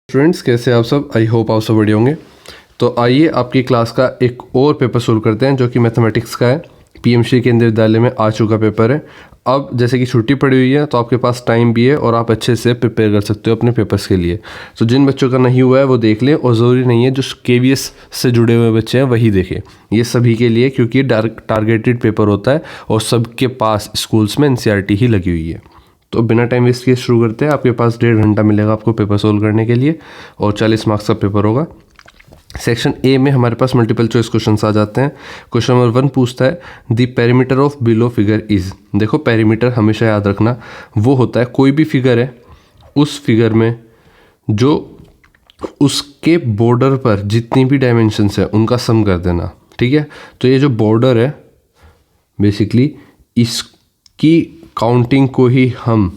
Students कैसे आप सब, आई होप आप सब बढ़िया होंगे। तो आइए आपकी क्लास का एक और पेपर सोल्व करते हैं जो कि मैथमेटिक्स का है। पीएमश्री केंद्रीय विद्यालय में आ चुका पेपर है। अब जैसे कि छुट्टी पड़ी हुई है तो आपके पास टाइम भी है और आप अच्छे से प्रिपेयर कर सकते हो अपने पेपर्स के लिए। तो जिन बच्चों का नहीं हुआ है वो देख लें, और ज़रूरी नहीं है जो KVS से जुड़े हुए बच्चे हैं वही देखें, ये सभी के लिए, क्योंकि ये टारगेटेड पेपर होता है और सबके पास स्कूल्स में NCERT ही लगी हुई है। तो बिना टाइम वेस्ट किए शुरू करते हैं। आपके पास 1.5 घंटा मिलेगा आपको पेपर सोल्व करने के लिए और 40 मार्क्स का पेपर होगा। सेक्शन ए में हमारे पास मल्टीपल चॉइस क्वेश्चंस आ जाते हैं। क्वेश्चन नंबर 1 पूछता है the perimeter of below figure is. देखो पेरीमीटर हमेशा याद रखना वो होता है कोई भी फिगर है उस फिगर में जो उसके बॉर्डर पर जितनी भी डायमेंशंस है उनका सम कर देना। ठीक है, तो ये जो बॉर्डर है बेसिकली इसकी काउंटिंग को ही हम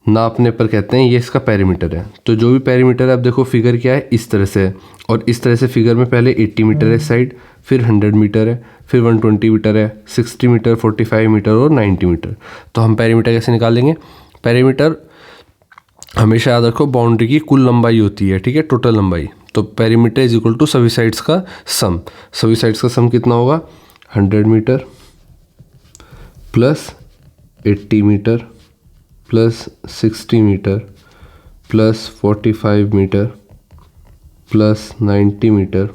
नापने पर कहते हैं ये इसका पेरीमीटर है। तो जो भी पेरीमीटर है, अब देखो फिगर क्या है, इस तरह से है, और इस तरह से फिगर में पहले 80 मीटर है साइड, फिर 100 मीटर है, फिर 120 मीटर है, 60 मीटर, 45 मीटर और 90 मीटर। तो हम पेरीमीटर कैसे निकालेंगे? पेरीमीटर हमेशा याद रखो बाउंड्री की कुल लंबाई होती है, ठीक है, टोटल लंबाई। तो पेरीमीटर इज इक्वल टू सभी साइड्स का सम। सभी साइड्स का सम कितना होगा? 100 metre plus 80 metre plus 60 metre plus 45 metre plus 90 metre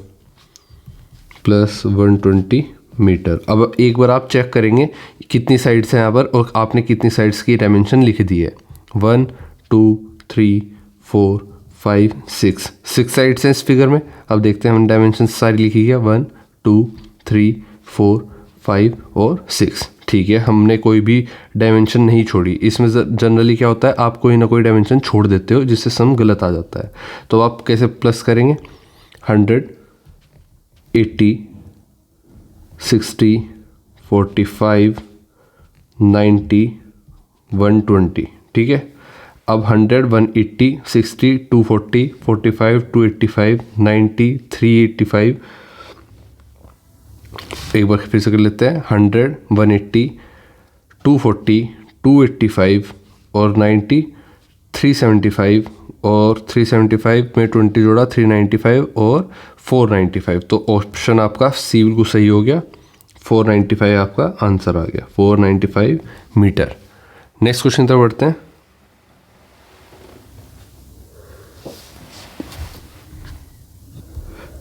plus 120 metre. अब एक बार आप चेक करेंगे कितनी साइड्स हैं यहाँ पर और आपने कितनी साइड्स की डायमेंशन लिख दी है। 1 2 3 4 5 6 साइड्स हैं इस फिगर में। अब देखते हैं हम डायमेंशन सारी लिखी है 1 2 3 4 5 और 6। ठीक है, हमने कोई भी डायमेंशन नहीं छोड़ी। इसमें जनरली क्या होता है, आप कोई ना कोई डायमेंशन छोड़ देते हो जिससे सम गलत आ जाता है। तो आप कैसे प्लस करेंगे? 100 80 60 45 90 120। ठीक है, अब 100 180 60 240 45 285 90 385। एक बार फिर से कर लेते हैं। 100 180 240 285 और 90 375 और 375 में 20 जोड़ा 395 और 495। तो ऑप्शन आपका सी बिल्कुल सही हो गया। 495 आपका आंसर आ गया, 495 मीटर। नेक्स्ट क्वेश्चन तरफ बढ़ते हैं।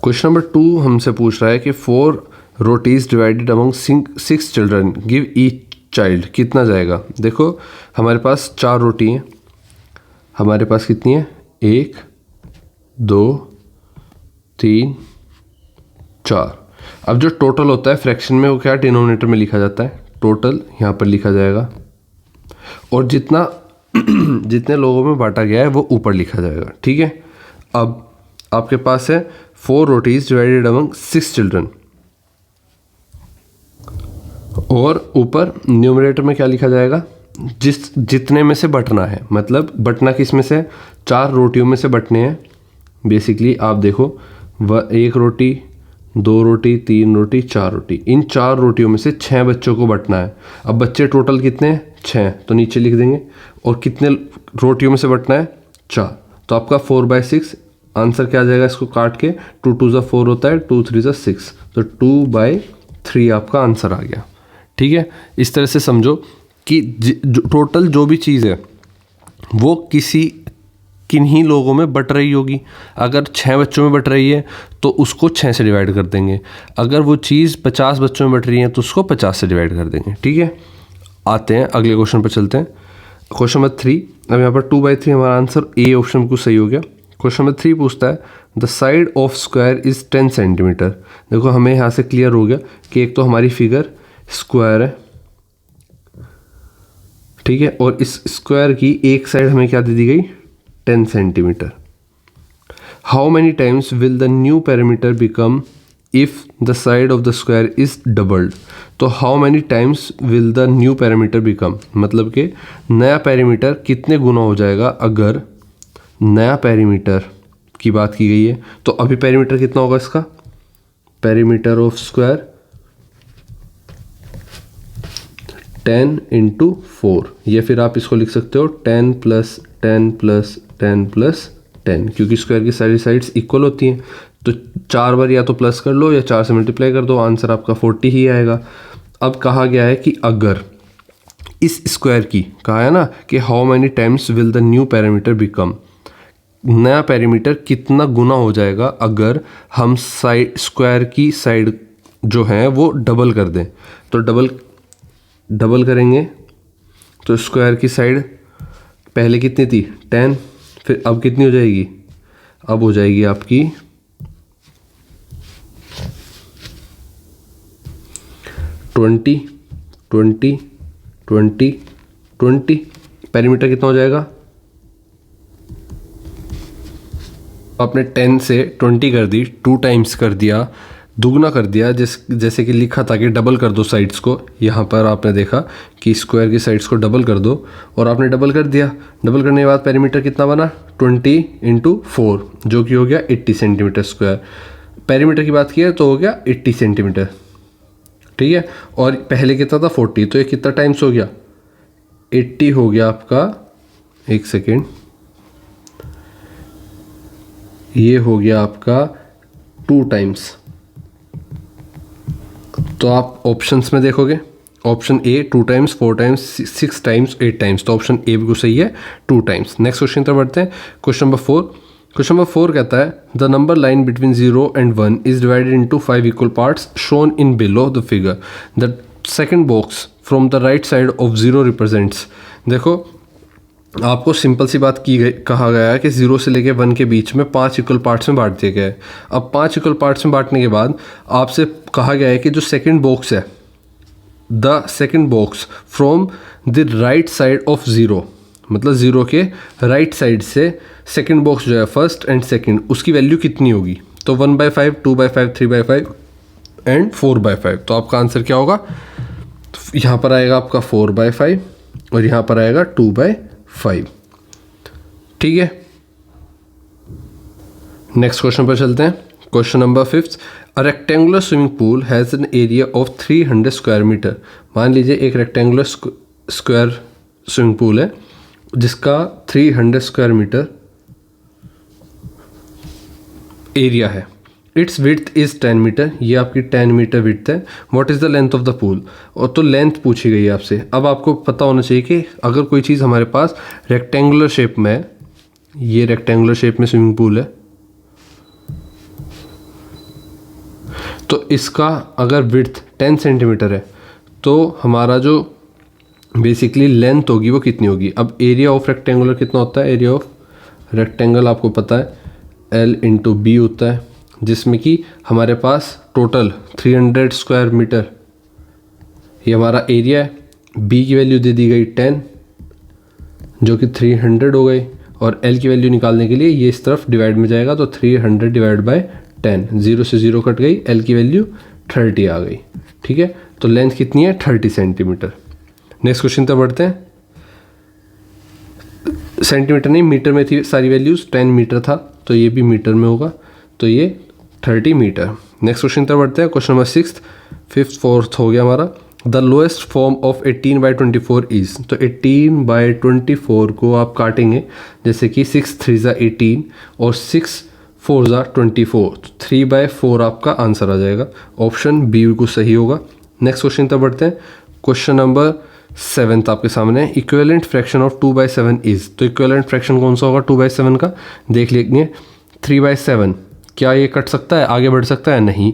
क्वेश्चन नंबर 2 हमसे पूछ रहा है कि 4 rotis divided among 6 children give each child. कितना जाएगा? देखो हमारे पास 4 रोटी हैं। हमारे पास कितनी है? 1 2 3 4। अब जो टोटल होता है फ्रैक्शन में वो क्या डिनोमिनेटर में लिखा जाता है, टोटल यहाँ पर लिखा जाएगा, और जितना जितने लोगों में बांटा गया है वो ऊपर लिखा जाएगा। ठीक है, अब आपके पास है 4 रोटीज डिवाइडेड अमंग 6 चिल्ड्रन, और ऊपर न्यूमरेटर में क्या लिखा जाएगा? जितने में से बटना है, मतलब बटना किस में से? 4 रोटियों में से बटने हैं। बेसिकली आप देखो 1 रोटी 2 रोटी 3 रोटी 4 रोटी, इन 4 रोटियों में से 6 बच्चों को बटना है। अब बच्चे टोटल कितने हैं? 6, तो नीचे लिख देंगे। और कितने रोटियों में से बटना है? 4। तो आपका 4/6 आंसर क्या आ जाएगा? इसको काट के 2 2 4 होता है, 2 3 6, तो 2/3 आपका आंसर आ गया। ठीक है, इस तरह से समझो कि टोटल जो भी चीज़ है वो किन्हीं लोगों में बट रही होगी। अगर 6 बच्चों में बट रही है तो उसको 6 से डिवाइड कर देंगे। अगर वो चीज़ 50 बच्चों में बट रही है तो उसको 50 से डिवाइड कर देंगे। ठीक है, आते हैं अगले क्वेश्चन पर चलते हैं। Question number 3। अब यहाँ पर 2/3 हमारा आंसर ए ऑप्शन बिल्कुल सही हो गया। क्वेश्चन नंबर 3 पूछता है the side of square is 10 centimetre. देखो हमें यहाँ से क्लियर हो गया कि एक तो हमारी फिगर स्क्वायर है, ठीक है, और इस स्क्वायर की एक साइड हमें क्या दे दी गई? 10 centimetre. How many times will the new perimeter become if the side of the square is doubled. तो how many times will the new perimeter become, मतलब कि नया पेरीमीटर कितने गुना हो जाएगा अगर नया पेरीमीटर की बात की गई है। तो अभी पेरीमीटर कितना होगा इसका? पेरीमीटर ऑफ स्क्वायर 10 × 4, या फिर आप इसको लिख सकते हो 10 + 10 + 10 + 10, क्योंकि स्क्वायर की सारी साइड्स इक्वल होती हैं। तो 4 बार या तो प्लस कर लो या 4 से मल्टीप्लाई कर दो, आंसर आपका 40 ही आएगा। अब कहा गया है कि अगर इस स्क्वायर की, कहा है ना कि how many times will the new parameter become, नया पैरामीटर कितना गुना हो जाएगा अगर हम साइड स्क्वायर की साइड जो है वो डबल कर दें। तो डबल करेंगे तो स्क्वायर की साइड पहले कितनी थी 10, फिर अब कितनी हो जाएगी, अब हो जाएगी आपकी 20 20 20 20। पैरामीटर कितना हो जाएगा, आपने 10 से 20 कर दी, 2 टाइम्स कर दिया, दुगना कर दिया। जैसे कि लिखा था कि डबल कर दो साइड्स को, यहाँ पर आपने देखा कि स्क्वायर की साइड्स को डबल कर दो और आपने डबल कर दिया। डबल करने के बाद पैरामीटर कितना बना 20 × 4, जो कि हो गया 80 सेंटीमीटर स्क्वायर। पैरामीटर की बात की है तो हो गया 80 सेंटीमीटर, ठीक है। और पहले कितना था 40, तो ये कितना टाइम्स हो गया 80 हो गया आपका, एक सेकेंड, ये हो गया आपका 2 टाइम्स। तो आप ऑप्शंस में देखोगे, option A 2 times, 4 times, 6 times, 8 times, तो ऑप्शन ए बिल्कुल सही है 2 टाइम्स। नेक्स्ट क्वेश्चन तरफ बढ़ते हैं। Question number 4। क्वेश्चन नंबर 4 कहता है the number line between 0 and 1 is divided into 5 equal parts shown in below the figure. The second box from the right side of 0 represents. देखो आपको simple सी बात कहा गया है कि 0 से लेके 1 के बीच में 5 इक्वल पार्ट्स में बांट दिया गया है। अब 5 इक्वल पार्ट्स में बांटने के बाद आपसे कहा गया है कि जो सेकंड बॉक्स है, the second box from the right side of 0, मतलब 0 के राइट साइड से सेकंड बॉक्स जो है फर्स्ट एंड सेकंड, उसकी वैल्यू कितनी होगी। तो 1/5, 2/5, 3/5 एंड 4/5। तो आपका आंसर क्या होगा, यहाँ पर आएगा आपका 4/5 और यहाँ पर आएगा 2/5, ठीक है। नेक्स्ट क्वेश्चन पर चलते हैं। Question number 5। A rectangular swimming pool has an area of 300 square metre. मान लीजिए एक रेक्टेंगुलर स्क्वायर स्विमिंग पूल है जिसका 300 स्क्वायर मीटर एरिया है। इट्स विड्थ इज़ 10 मीटर, ये आपकी 10 मीटर विड्थ है। What is the length of the pool, और तो लेंथ पूछी गई है आपसे। अब आपको पता होना चाहिए कि अगर कोई चीज़ हमारे पास रेक्टेंगुलर शेप में है, ये रेक्टेंगुलर शेप में स्विमिंग पूल है, तो इसका अगर विड्थ 10 सेंटीमीटर है तो हमारा जो बेसिकली लेंथ होगी वो कितनी होगी। अब एरिया ऑफ रेक्टेंगुलर कितना होता है, एरिया ऑफ रेक्टेंगल आपको पता है L × B होता है, जिसमें कि हमारे पास टोटल 300 स्क्वायर मीटर ये हमारा एरिया है। B की वैल्यू दे दी गई 10 जो कि 300 हो गई, और L की वैल्यू निकालने के लिए ये इस तरफ डिवाइड में जाएगा, तो 300 / 10, 0 से 0 कट गई, L की वैल्यू 30 आ गई, ठीक है। तो लेंथ कितनी है 30 सेंटीमीटर। नेक्स्ट क्वेश्चन तक बढ़ते हैं। सेंटीमीटर नहीं मीटर में थी सारी वैल्यूज़, 10 मीटर था तो ये भी मीटर में होगा, तो ये 30 मीटर। नेक्स्ट क्वेश्चन तक बढ़ते हैं। क्वेश्चन नंबर 6, 5th 4th हो गया हमारा। The lowest form of 18/24 is, तो 18/24 को आप काटेंगे जैसे कि 6 3 18 और 6 4 24, तो 3/4 आपका आंसर आ जाएगा। ऑप्शन बी बिल्कुल सही होगा। नेक्स्ट क्वेश्चन तक बढ़ते हैं। क्वेश्चन नंबर 7 आपके सामने। इक्विवेलेंट फ्रैक्शन ऑफ 2/7 इज़, तो इक्विवेलेंट फ्रैक्शन कौन सा होगा 2/7 का, देख लीजिए। 3/7 क्या ये कट सकता है, आगे बढ़ सकता है, नहीं।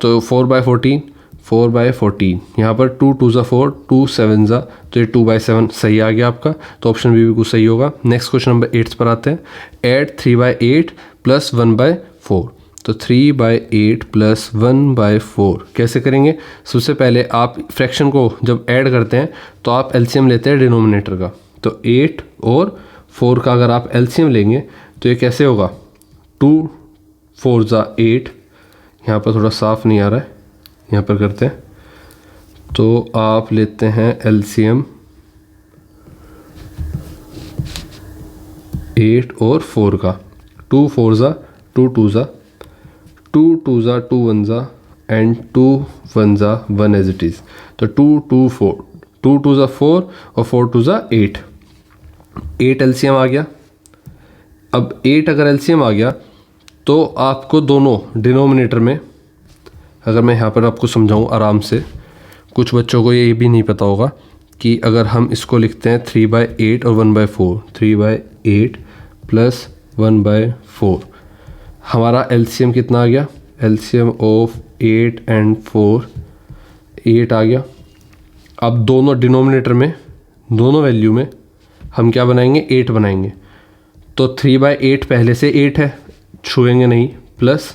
तो 4/14, 4/14, यहाँ पर 2 2 4, 2 7, तो ये 2/7 सही आ गया आपका, तो ऑप्शन बी बिल्कुल सही होगा। नेक्स्ट क्वेश्चन नंबर 8 पर आते हैं। ऐड 3/8 + 1/4, तो 3/8 + 1/4 कैसे करेंगे। सबसे पहले आप फ्रैक्शन को जब ऐड करते हैं तो आप एलसीएम लेते हैं डिनोमिनेटर का, तो 8 और 4 का अगर आप एलसीएम लेंगे तो ये कैसे होगा, 2 4 8, यहाँ पर थोड़ा साफ नहीं आ रहा है, यहाँ पर करते हैं, तो आप लेते हैं एलसीएम 8 और 4 का, 2 4 2 2 2 2 2 1 एंड 2 1 1 एज इट इज़, तो 2 2 4, 2 2 4 और 4 2 8, 8 एलसीएम आ गया। अब 8 अगर एलसीएम आ गया तो आपको दोनों डिनोमिनेटर में, अगर मैं यहाँ पर आपको समझाऊँ आराम से, कुछ बच्चों को ये भी नहीं पता होगा कि अगर हम इसको लिखते हैं 3/8 और 1/4, 3/8 प्लस 1/4, हमारा एलसीएम कितना आ गया? एलसीएम ऑफ 8 एंड 4 8 आ गया। अब दोनों डिनोमिनेटर में, दोनों वैल्यू में हम क्या बनाएंगे? 8 बनाएंगे। तो 3/8 पहले से 8 है, छुएंगे नहीं, प्लस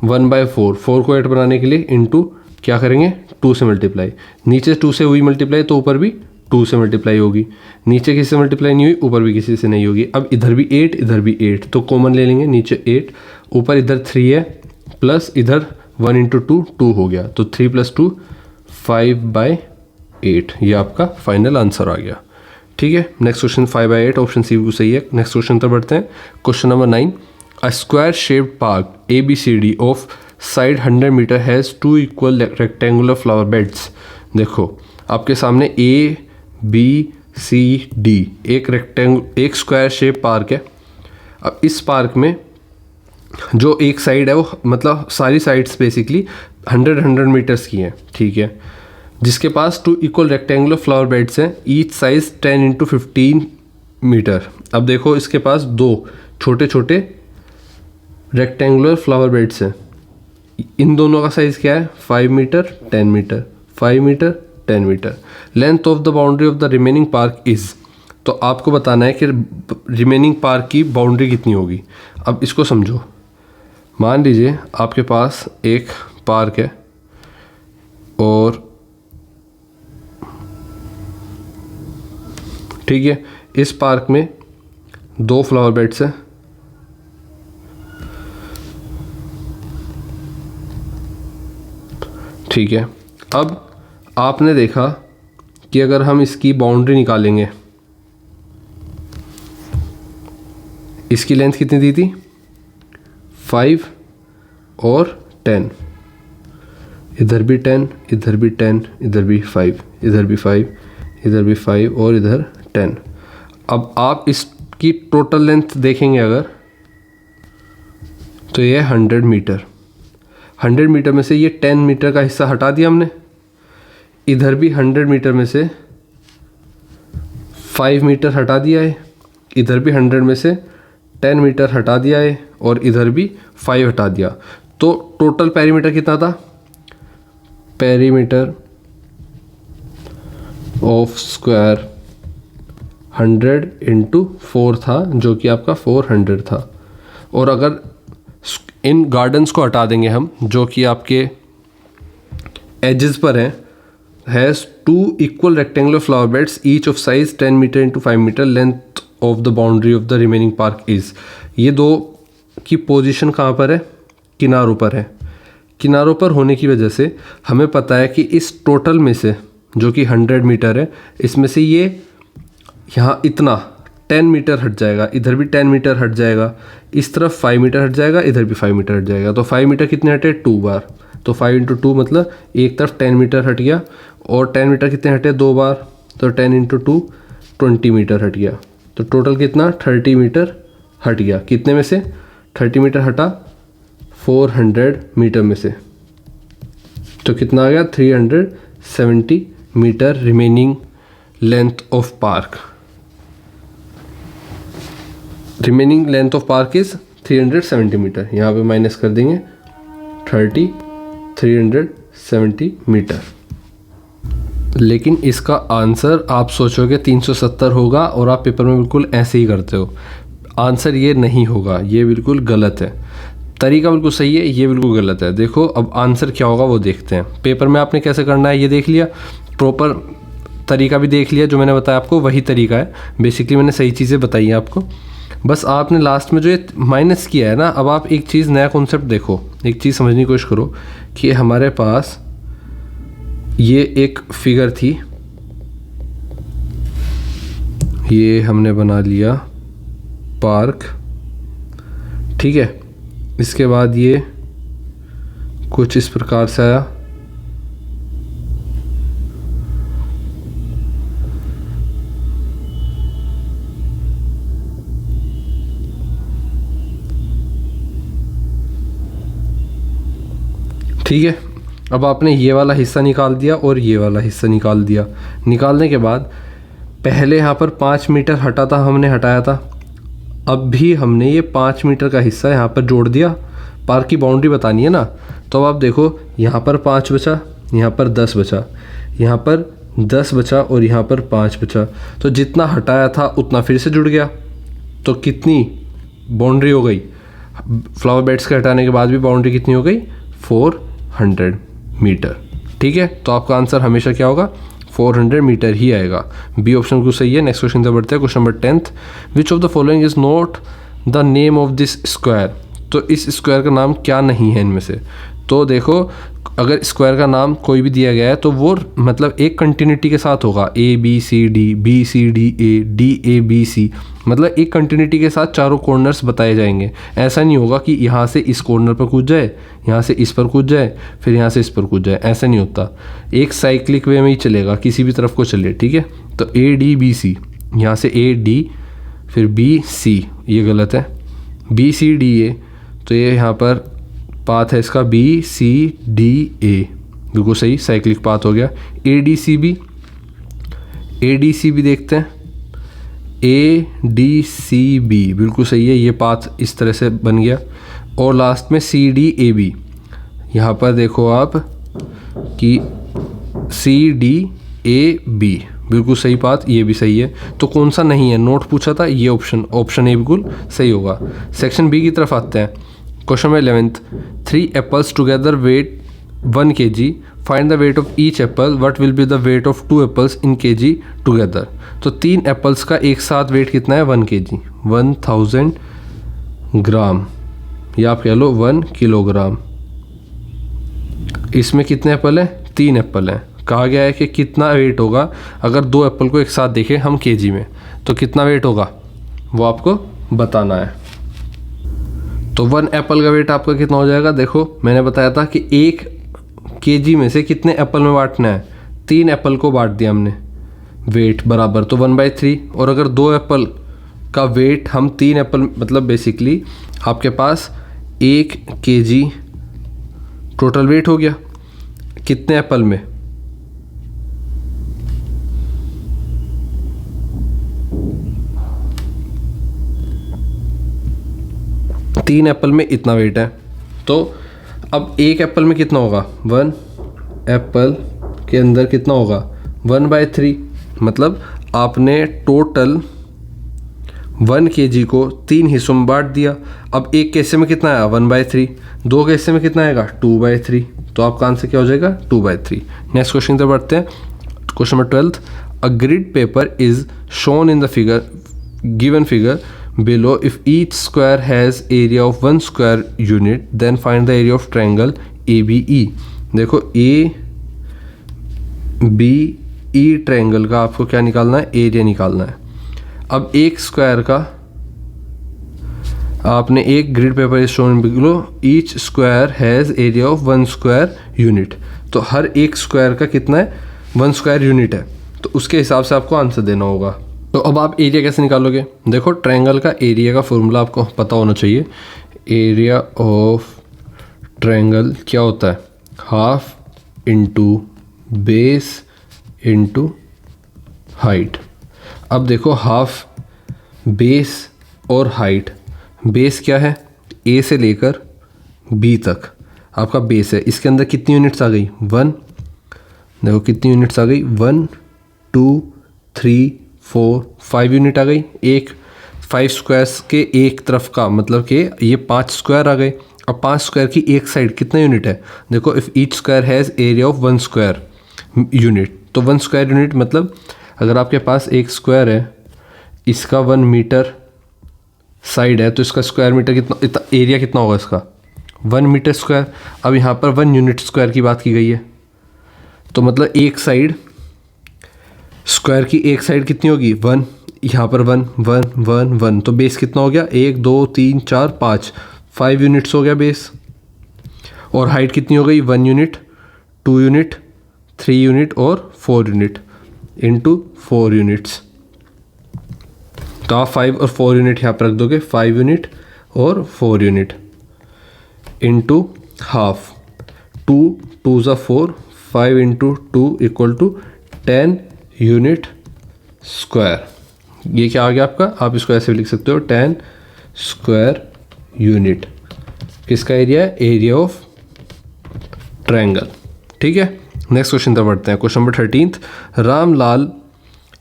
1/4, 4 को 8 बनाने के लिए इंटू क्या करेंगे? 2 से मल्टीप्लाई। नीचे 2 से हुई मल्टीप्लाई तो ऊपर भी 2 से मल्टीप्लाई होगी। नीचे किसी से मल्टीप्लाई नहीं हुई, ऊपर भी किसी से नहीं होगी। अब इधर भी 8 इधर भी 8, तो कॉमन ले लेंगे। नीचे 8, ऊपर इधर 3 है, प्लस इधर 1 इंटू 2 2 हो गया, तो 3 + 2 5/8। ये आपका फाइनल आंसर आ गया। ठीक है, नेक्स्ट क्वेश्चन 5/8, ऑप्शन सी बिल्कुल सही है। नेक्स्ट क्वेश्चन पर बढ़ते हैं। Question number 9, a square shaped park ABCD of side 100 metre has 2 equal rectangular flower beds. देखो आपके सामने ABCD एक स्क्वायर शेप पार्क है। अब इस पार्क में जो एक साइड है वो, मतलब सारी साइड्स बेसिकली 100 मीटर्स की हैं, ठीक है, जिसके पास 2 इक्वल रेक्टेंगुलर फ्लावर बेड्स हैं, ईच साइज 10 × 15 मीटर। अब देखो इसके पास 2 छोटे छोटे रेक्टेंगुलर फ्लावर बेड्स हैं। इन दोनों का साइज़ क्या है? 5 metre 10 metre, 5 metre 10 metre. Length of the boundary of the remaining park is, तो आपको बताना है कि रिमेनिंग पार्क की बाउंड्री कितनी होगी। अब इसको समझो। मान लीजिए आपके पास एक पार्क है और ठीक है, इस पार्क में 2 फ्लावर बेड्स हैं। ठीक है, अब आपने देखा कि अगर हम इसकी बाउंड्री निकालेंगे, इसकी लेंथ कितनी दी थी? 5 और 10, इधर भी 10 इधर भी 10 इधर भी 5 इधर भी 5 इधर भी 5 और इधर 10। अब आप इसकी टोटल लेंथ देखेंगे अगर, तो ये 100 मीटर। 100 मीटर में से ये 10 मीटर का हिस्सा हटा दिया हमने। इधर भी 100 मीटर में से 5 मीटर हटा दिया है। इधर भी 100 में से 10 मीटर हटा दिया है और इधर भी 5 हटा दिया। तो टोटल पेरीमीटर कितना था? पेरीमीटर ऑफ स्क्वायर 100 × 4 था, जो कि आपका 400 था। और अगर इन गार्डन्स को हटा देंगे हम, जो कि आपके एजेस पर हैं, has 2 equal rectangular flower beds each of size 10 metre × 5 metre, length of the boundary of the remaining park is. ये दो की पोजीशन कहाँ पर है? किनारों पर है। किनारों पर होने की वजह से हमें पता है कि इस टोटल में से, जो कि 100 मीटर है, इसमें से ये यहाँ इतना 10 मीटर हट जाएगा, इधर भी 10 मीटर हट जाएगा, इस तरफ 5 मीटर हट जाएगा, इधर भी 5 मीटर हट जाएगा। तो 5 मीटर कितने हटे? 2 बार। तो 5 × 2 मतलब एक तरफ 10 मीटर हट गया, और 10 मीटर कितने हटे? 2 बार। तो 10 × 2 20 मीटर हट गया। तो टोटल कितना? 30 मीटर हट गया। कितने में से? 30 मीटर हटा 400 मीटर में से, तो कितना आ गया? 370 metre remaining length of park. Remaining length of park is 370 metre. यहाँ पे माइनस कर देंगे 370 मीटर। लेकिन इसका आंसर आप सोचोगे 370 होगा और आप पेपर में बिल्कुल ऐसे ही करते हो। आंसर ये नहीं होगा, ये बिल्कुल गलत है। तरीका बिल्कुल सही है, ये बिल्कुल गलत है। देखो अब आंसर क्या होगा वो देखते हैं। पेपर में आपने कैसे करना है ये देख लिया, प्रॉपर तरीका भी देख लिया, जो मैंने बताया आपको वही तरीका है। बेसिकली मैंने सही चीज़ें बताई हैं आपको, बस आपने लास्ट में जो ये माइनस किया है ना, अब आप एक चीज़, नया कॉन्सेप्ट देखो, एक चीज़ समझने की कोशिश करो कि हमारे पास ये एक फिगर थी, ये हमने बना लिया पार्क, ठीक है। इसके बाद ये कुछ इस प्रकार से आया, ठीक है, अब आपने ये वाला हिस्सा निकाल दिया और ये वाला हिस्सा निकाल दिया। निकालने के बाद पहले यहाँ पर 5 मीटर हटा था, हमने हटाया था। अब भी हमने ये 5 मीटर का हिस्सा यहाँ पर जोड़ दिया। पार्क की बाउंड्री बतानी है ना, तो अब आप देखो यहाँ पर 5 बचा, यहाँ पर 10 बचा, यहाँ पर 10 बचा और यहाँ पर 5 बचा। तो जितना हटाया था उतना फिर से जुड़ गया। तो कितनी बाउंड्री हो गई? फ्लावर बेड्स के हटाने के बाद भी बाउंड्री कितनी हो गई? 400 मीटर। ठीक है, तो आपका आंसर हमेशा क्या होगा? 400 मीटर ही आएगा। बी ऑप्शन बिल्कुल सही है। नेक्स्ट क्वेश्चन से बढ़ते हैं। Question number 10th, which of the following is not the name of this square. तो इस स्क्वायर का नाम क्या नहीं है इनमें से? तो देखो, अगर स्क्वायर का नाम कोई भी दिया गया है तो वो मतलब एक कंटिन्यूटी के साथ होगा, ABCD, BCD A, DABC, मतलब एक कंटिन्यूटी के साथ चारों कॉर्नर्स बताए जाएंगे। ऐसा नहीं होगा कि यहाँ से इस कॉर्नर पर कूद जाए, यहाँ से इस पर कूद जाए, फिर यहाँ से इस पर कूद जाए, ऐसा नहीं होता। एक साइक्लिक वे में ही चलेगा, किसी भी तरफ को चले। ठीक है, तो ADBC, यहाँ से AD फिर BC, ये गलत है, BCDA, तो ये यहाँ पर पाथ है इसका BCDA, बिल्कुल सही, साइक्लिक पाथ हो गया। ADCB देखते हैं, ADCB बिल्कुल सही है, ये पाथ इस तरह से बन गया। और लास्ट में CDAB, यहाँ पर देखो आप कि CDAB बिल्कुल सही पाथ, ये भी सही है। तो कौन सा नहीं है? नोट पूछा था, ये ऑप्शन ए बिल्कुल सही होगा। सेक्शन बी की तरफ आते हैं। Question number 11th, 3 apples together weight 1 kg, find the weight of each apple, what will be the weight of 2 apples in kg together। तो 3 एप्पल्स का एक साथ वेट कितना है? 1 kg, 1000 ग्राम, या आप कह लो 1 किलोग्राम। इसमें कितने एप्पल हैं? 3 एप्पल हैं। कहा गया है कि कितना वेट होगा अगर 2 एप्पल को एक साथ देखें हम केजी में, तो कितना वेट होगा वो आपको बताना है। तो 1 एप्पल का वेट आपका कितना हो जाएगा? देखो, मैंने बताया था कि 1 केजी में से कितने एप्पल में बांटना है? 3 एप्पल को बांट दिया हमने, वेट बराबर, तो 1/3। और अगर 2 एप्पल का वेट हम 3 एप्पल, मतलब बेसिकली आपके पास 1 केजी टोटल वेट हो गया कितने एप्पल में? तीन एप्पल में इतना वेट है। तो अब 1 एप्पल में कितना होगा? 1 एप्पल के अंदर कितना होगा? 1/3। मतलब आपने टोटल 1 केजी को 3 हिस्सों में बांट दिया। अब एक के हिस्से में कितना आया? 1/3। 2 के हिस्से में कितना आएगा? 2/3। तो आपका आंसर क्या हो जाएगा? 2/3। नेक्स्ट क्वेश्चन से बढ़ते हैं। Question number 12, a grid paper is shown in the figure, given figure below. If each square has area of 1 square unit, then find the area of triangle ABE। देखो ABE triangle का आपको क्या निकालना है? Area निकालना है। अब एक स्क्वायर का आपने एक grid paper is shown below, each square has area of 1 square unit. तो हर एक स्क्वायर का कितना है? 1 स्क्वायर यूनिट है, तो उसके हिसाब से आपको आंसर देना होगा। तो अब आप एरिया कैसे निकालोगे? देखो, ट्रायंगल का एरिया का फॉर्मूला आपको पता होना चाहिए। एरिया ऑफ ट्रायंगल क्या होता है? Half into base into height. अब देखो, हाफ बेस और हाइट, बेस क्या है? ए से लेकर बी तक आपका बेस है। इसके अंदर कितनी यूनिट्स आ गई? 1। देखो कितनी यूनिट्स आ गई? 1 2 3 4 5 यूनिट आ गई। एक 5 स्क्वायर्स के एक तरफ का मतलब कि ये 5 स्क्वायर आ गए। अब 5 स्क्वायर की एक साइड कितना यूनिट है? देखो, if each square has area of 1 square unit, तो 1 स्क्वायर यूनिट मतलब अगर आपके पास एक स्क्वायर है, इसका 1 मीटर साइड है, तो इसका स्क्वायर मीटर कितना, एरिया कितना होगा इसका? 1 मीटर स्क्वायर। अब यहाँ पर 1 यूनिट स्क्वायर की बात की गई है, तो मतलब एक साइड स्क्वायर की एक साइड कितनी होगी? 1। यहाँ पर 1 1 1 1, तो बेस कितना हो गया? 1 2 3 4 5 यूनिट्स हो गया बेस। और हाइट कितनी हो गई? 1 यूनिट 2 यूनिट 3 यूनिट और 4 यूनिट इंटू 4 यूनिट्स। तो आप 5 और 4 यूनिट यहाँ पर रख दोगे, 5 यूनिट और 4 यूनिट इंटू हाफ 2 ज़ा 4, 5 into 2 equal to 10 unit square. ये क्या आ गया आपका, आप इसको ऐसे भी लिख सकते हो 10 स्क्वायर यूनिट। किसका एरिया है, एरिया ऑफ ट्रायंगल। ठीक है, नेक्स्ट क्वेश्चन तक बढ़ते हैं। Question number 13, Ramlal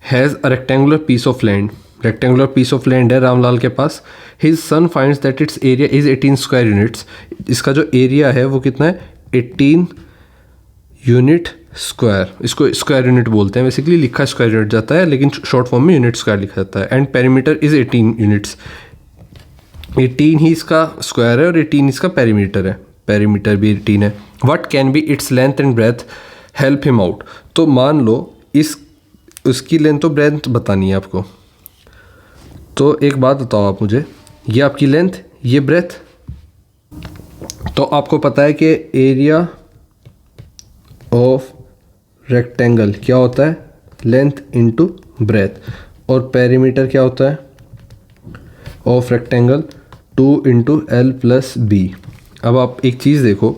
has a rectangular piece of land. Rectangular piece of land है रामलाल के पास। His son finds that its area is 18 square units. इसका जो एरिया है वो कितना है, 18 यूनिट स्क्वायर। इसको स्क्वायर यूनिट बोलते हैं, बेसिकली लिखा स्क्वायर यूनिट जाता है लेकिन शॉर्ट फॉर्म में यूनिट स्क्वायर लिखा जाता है। And perimeter is 18 units. 18 ही इसका स्क्वायर है और 18 इसका पेरीमीटर है, पेरीमीटर भी 18 है। What can be its length and breadth, help him out. तो मान लो उसकी लेंथ तो ब्रेथ बतानी है आपको। तो एक बात बताओ आप मुझे, ये आपकी लेंथ, ये ब्रेथ। तो आपको पता है कि एरिया ऑफ रेक्टेंगल क्या होता है, लेंथ इनटू ब्रेथ। और पेरीमीटर क्या होता है of rectangle, 2 into L plus B. अब आप एक चीज़ देखो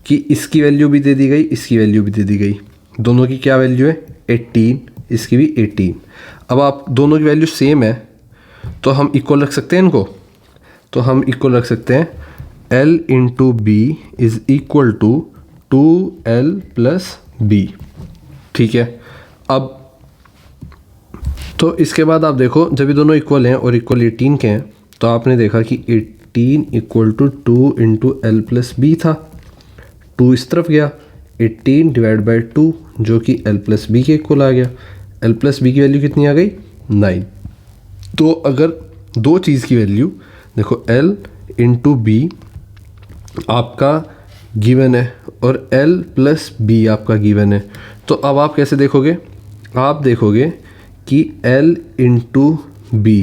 कि इसकी वैल्यू भी दे दी गई, इसकी वैल्यू भी दे दी गई। दोनों की क्या वैल्यू है, 18, इसकी भी 18। अब आप दोनों की वैल्यू सेम है तो हम इक्वल रख सकते हैं इनको। तो हम इक्वल रख सकते हैं, L into B is equal to 2L plus B. ठीक है, अब तो इसके बाद आप देखो जब ये दोनों इक्वल हैं और इक्वल 18 के हैं तो आपने देखा कि 18 equal to 2 into L plus B था। 2 इस तरफ गया, 18 डिवाइड बाई 2 जो कि एल प्लस बी के इक्वल आ गया। एल प्लस बी की वैल्यू कितनी आ गई, 9। तो अगर दो चीज़ की वैल्यू देखो, L इंटू बी आपका गिवन है और L प्लस बी आपका गिवन है, तो अब आप कैसे देखोगे, आप देखोगे कि L इंटू बी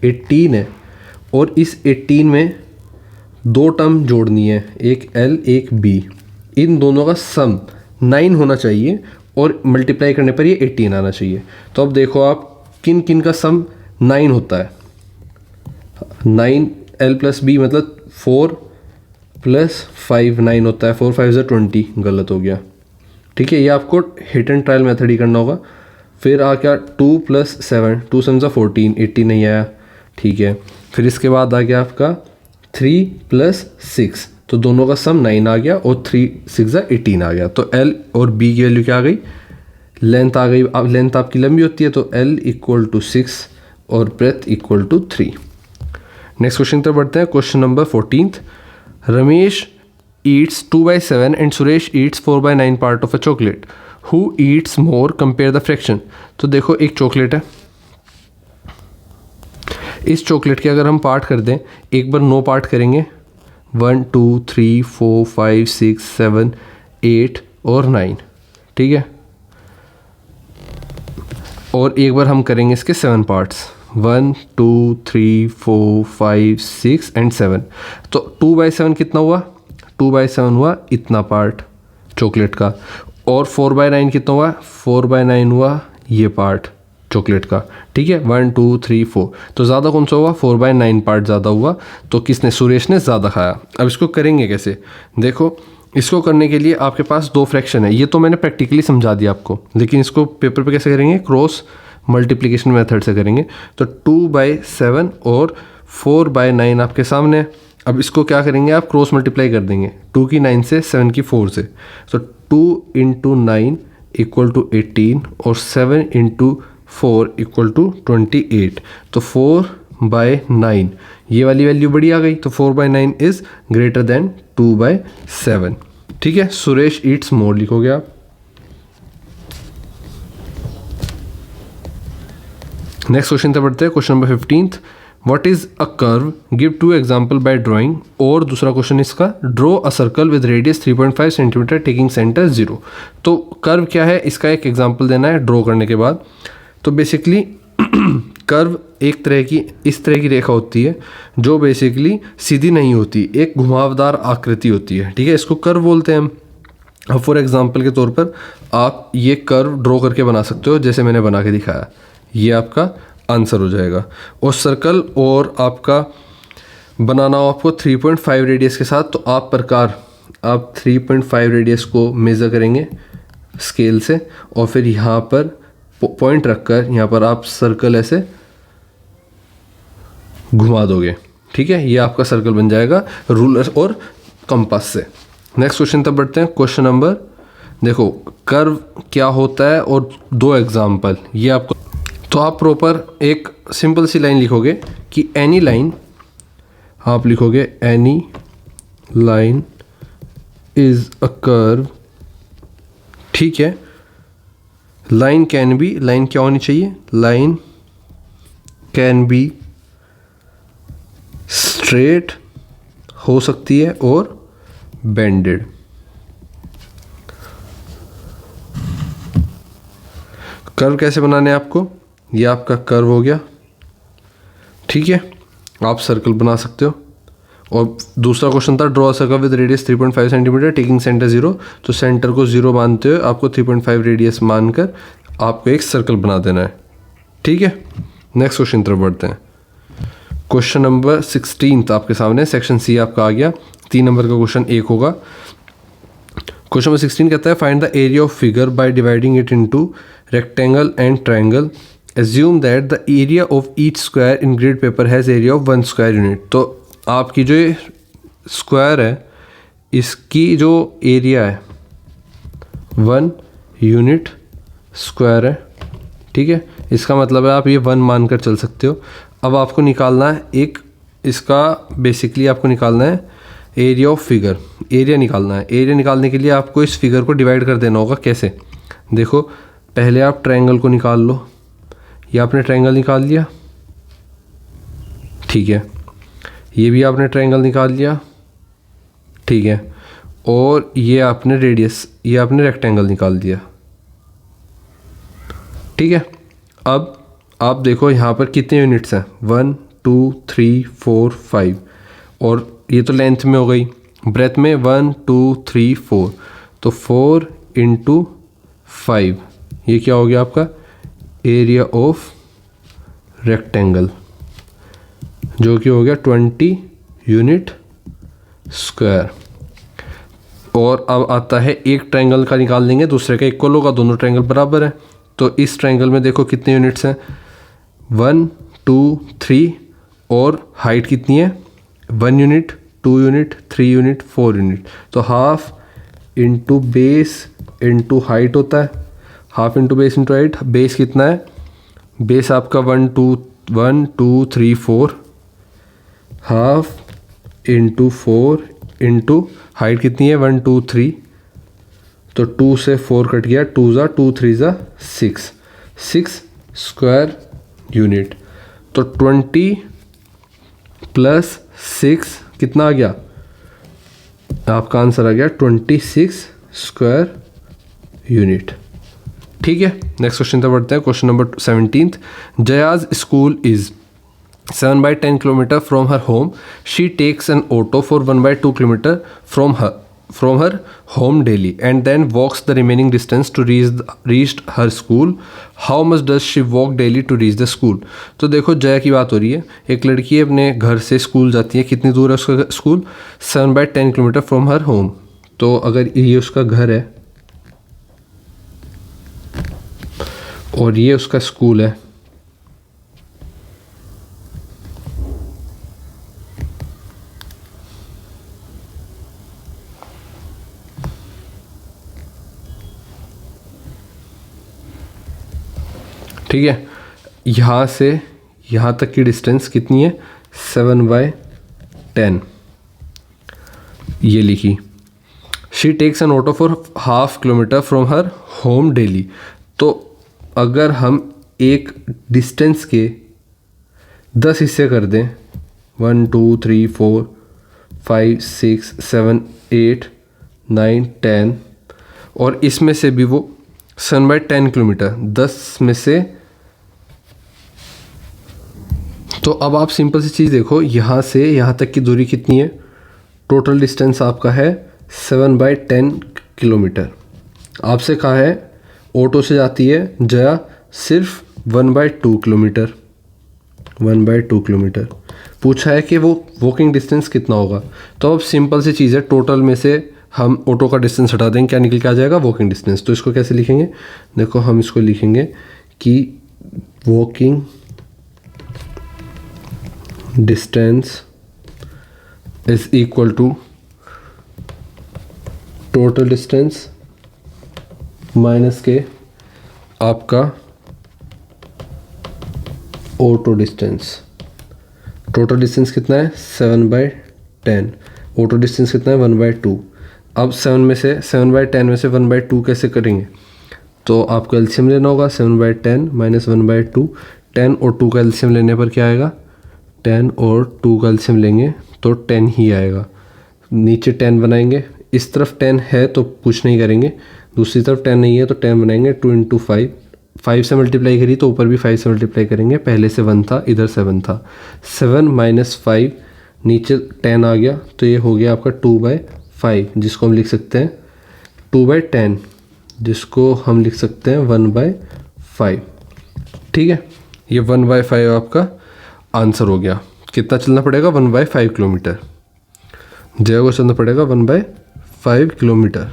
18 है और इस 18 में दो टर्म जोड़नी है, एक L एक B। इन दोनों का सम 9 होना चाहिए और मल्टीप्लाई करने पर ये 18 आना चाहिए। तो अब देखो आप किन किन का सम 9 होता है। 9 L प्लस बी मतलब 4 प्लस 5 9 होता है। 4 5 20, गलत हो गया। ठीक है, ये आपको हिट एंड ट्रायल मेथड ही करना होगा। फिर आ गया 2 प्लस 7, 2 7 14, 18 नहीं आया। ठीक है, फिर इसके बाद आ गया आपका 3 प्लस 6, तो दोनों का सम 9 आ गया और 3 6 18 आ गया। तो L और B की वैल्यू क्या आ गई, लेंथ आ गई। अब लेंथ आपकी लंबी होती है तो L इक्वल टू 6 और breadth equal to 3। Next question पर बढ़ते हैं। Question number 14, Ramesh eats 2/7 and Suresh eats 4/9 part of a chocolate. Who eats more, compare the fraction. तो देखो एक चॉकलेट है, इस चॉकलेट के अगर हम पार्ट कर दें, एक बार 9 पार्ट करेंगे, 1 2 3 4 5 6 7 8 और 9। ठीक है, और एक बार हम करेंगे इसके 7 पार्ट्स, 1 2 3 4 5 6 एंड 7। तो 2/7 कितना हुआ, 2/7 हुआ इतना पार्ट चॉकलेट का। और 4/9 कितना हुआ, 4/9 हुआ ये पार्ट चॉकलेट का। ठीक है, 1 2 3 4। तो ज़्यादा कौन सा हुआ, 4/9 पार्ट ज़्यादा हुआ। तो किसने, सुरेश ने ज़्यादा खाया। अब इसको करेंगे कैसे, देखो इसको करने के लिए आपके पास दो फ्रैक्शन है। ये तो मैंने प्रैक्टिकली समझा दिया आपको, लेकिन इसको पेपर पे कैसे करेंगे, क्रॉस मल्टीप्लिकेशन मेथड से करेंगे। तो 2/7 और 4/9 आपके सामने। अब इसको क्या करेंगे, आप क्रॉस मल्टीप्लाई कर देंगे, 2 की 9 से, 7 की 4 से। तो 2 इंटू 9 इक्वल टू 18 और 7 इंटू 4 इक्वल टू 28। तो 4/9 ये वाली वैल्यू बड़ी आ गई। तो 4/9 इज़ ग्रेटर देन 2/7। ठीक है, सुरेश ईट्स मोर लिखोगे आप। नेक्स्ट क्वेश्चन पे बढ़ते हैं। Question number 15, what is a curve, give 2 example by drawing. और दूसरा क्वेश्चन इसका, draw a circle with radius 3.5 centimetre taking centre 0। तो कर्व क्या है, इसका एक एग्जाम्पल देना है ड्रॉ करने के बाद। तो बेसिकली कर्व एक तरह की, इस तरह की रेखा होती है जो बेसिकली सीधी नहीं होती, एक घुमावदार आकृति होती है। ठीक है, इसको कर्व बोलते हैं हम। अब फॉर एग्जांपल के तौर पर आप ये कर्व ड्रॉ करके बना सकते हो, जैसे मैंने बना के दिखाया। ये आपका आंसर हो जाएगा। और सर्कल और आपका बनाना हो आपको 3.5 रेडियस के साथ, तो आप प्रकार आप 3.5 रेडियस को मेज़र करेंगे स्केल से और फिर यहाँ पर पॉइंट रखकर यहाँ पर आप सर्कल ऐसे घुमा दोगे, ठीक है। ये आपका सर्कल बन जाएगा रूलर और कंपास से। नेक्स्ट क्वेश्चन तक बढ़ते हैं। क्वेश्चन नंबर, देखो कर्व क्या होता है और 2 एग्जाम्पल ये आपको। तो आप प्रॉपर एक सिंपल सी लाइन लिखोगे कि एनी लाइन, आप लिखोगे any line is a curve, ठीक है। लाइन कैन बी, लाइन क्या होनी चाहिए, लाइन कैन बी स्ट्रेट हो सकती है और बेंडेड। कर्व कैसे बनाने हैं आपको, ये आपका कर्व हो गया, ठीक है। आप सर्कल बना सकते हो। और दूसरा क्वेश्चन था draw circle with radius 3.5 centimetre taking centre 0। तो सेंटर को 0 मानते हुए आपको 3.5 रेडियस मानकर आपको एक सर्कल बना देना है, ठीक है। नेक्स्ट क्वेश्चन तरफ बढ़ते हैं। क्वेश्चन नंबर 16 आपके सामने, सेक्शन सी आपका आ गया। 3 नंबर का क्वेश्चन 1 होगा। क्वेश्चन नंबर 16 कहता है find the area of figure by dividing it into rectangle and triangle, assume that the area of each square in grid paper has area of 1 square unit. तो आपकी जो square है इसकी जो एरिया है 1 यूनिट स्क्वायर है, ठीक है। इसका मतलब है आप ये 1 मानकर चल सकते हो। अब आपको निकालना है एक, इसका बेसिकली आपको निकालना है एरिया ऑफ फिगर, एरिया निकालना है। एरिया निकालने के लिए आपको इस फिगर को डिवाइड कर देना होगा। कैसे, देखो पहले आप ट्रायंगल को निकाल लो। ये आपने ट्रायंगल निकाल लिया, ठीक है। ये भी आपने ट्रायंगल निकाल लिया, ठीक है। और ये आपने रेडियस, ये आपने रेक्टेंगल निकाल दिया, ठीक है। अब आप देखो यहाँ पर कितने यूनिट्स हैं, 1 2 3 4 5, और ये तो लेंथ में हो गई, ब्रेथ में 1 2 3 4, तो 4 × 5 ये क्या हो गया आपका एरिया ऑफ रेक्टेंगल, जो कि हो गया 20 यूनिट स्क्वायर। और अब आता है एक ट्रायंगल का निकाल लेंगे, दूसरे का इक्वल होगा, दोनों ट्रायंगल बराबर है। तो इस ट्रायंगल में देखो कितने यूनिट्स हैं, 1 2 3, और हाइट कितनी है 1 यूनिट 2 यूनिट 3 यूनिट 4 यूनिट। तो half into base into height होता है, half into base into height. Base कितना है, बेस आपका 1 2 3 4, हाफ इंटू 4 इंटू हाइट कितनी है 1 2 3, तो 2 से 4 कट गया, 2 ज़ा 2 3 ज़ा 6 स्क्वायर यूनिट। तो 20 + 6 कितना आ गया, आपका आंसर आ गया 26 स्क्वायर यूनिट, ठीक है। नेक्स्ट क्वेश्चन तक बढ़ते हैं। Question number 17, Jaya's school is 7/10 kilometre from her home, she takes an auto for 1/2 kilometre from her home daily and then walks the remaining distance to reach her school. How much does she walk daily to reach the school? तो देखो जया की बात हो रही है, एक लड़की अपने घर से स्कूल जाती है, कितनी दूर है उसका school, 7/10 kilometre from her home. तो अगर ये उसका घर है और ये उसका स्कूल है, ठीक है। यहाँ से यहाँ तक की डिस्टेंस कितनी है 7/10, ये लिखी। She takes an auto for ½ kilometre from her home daily. तो अगर हम एक डिस्टेंस के 10 हिस्से कर दें, 1 2 3 4 5 6 7 8 9 10, और इसमें से भी वो 7/10 किलोमीटर 10 में से, तो अब आप सिंपल सी चीज़ देखो, यहाँ से यहाँ तक की दूरी कितनी है, टोटल डिस्टेंस आपका है 7/10 किलोमीटर। आपसे कहा है ऑटो से जाती है जया सिर्फ 1/2 किलोमीटर, 1/2 किलोमीटर। पूछा है कि वो वॉकिंग डिस्टेंस कितना होगा। तो अब सिंपल सी चीज़ है, टोटल में से हम ऑटो का डिस्टेंस हटा देंगे, क्या निकल के आ जाएगा? Walking distance. तो इसको कैसे लिखेंगे? देखो हम इसको लिखेंगे कि walking distance is equal to total distance minus के आपका ऑटो डिस्टेंस। टोटल डिस्टेंस कितना है? 7/10। ऑटो डिस्टेंस कितना है? 1/2। अब 7/10 में से 1/2 कैसे करेंगे? तो आपको एलसीएम लेना होगा। 7/10 माइनस 1/2। 10 और 2 का एलसीएम लेने पर क्या आएगा? 10 और 2 का एलसीएम लेंगे तो 10 ही आएगा। नीचे 10 बनाएंगे, इस तरफ 10 है तो कुछ नहीं करेंगे, दूसरी तरफ 10 नहीं है तो 10 बनाएंगे। 2 × 5, 5 से मल्टीप्लाई करी तो ऊपर भी 5 से मल्टीप्लाई करेंगे। पहले से 1 था, इधर 7 था। 7 माइनस 5, नीचे 10 आ गया तो ये हो गया आपका 2/5, जिसको हम लिख सकते हैं 2/10, जिसको हम लिख सकते हैं 1/5। ठीक है, ये 1/5 आपका आंसर हो गया। कितना चलना पड़ेगा? 1/5 किलोमीटर। जगह को चलना पड़ेगा 1/5 किलोमीटर।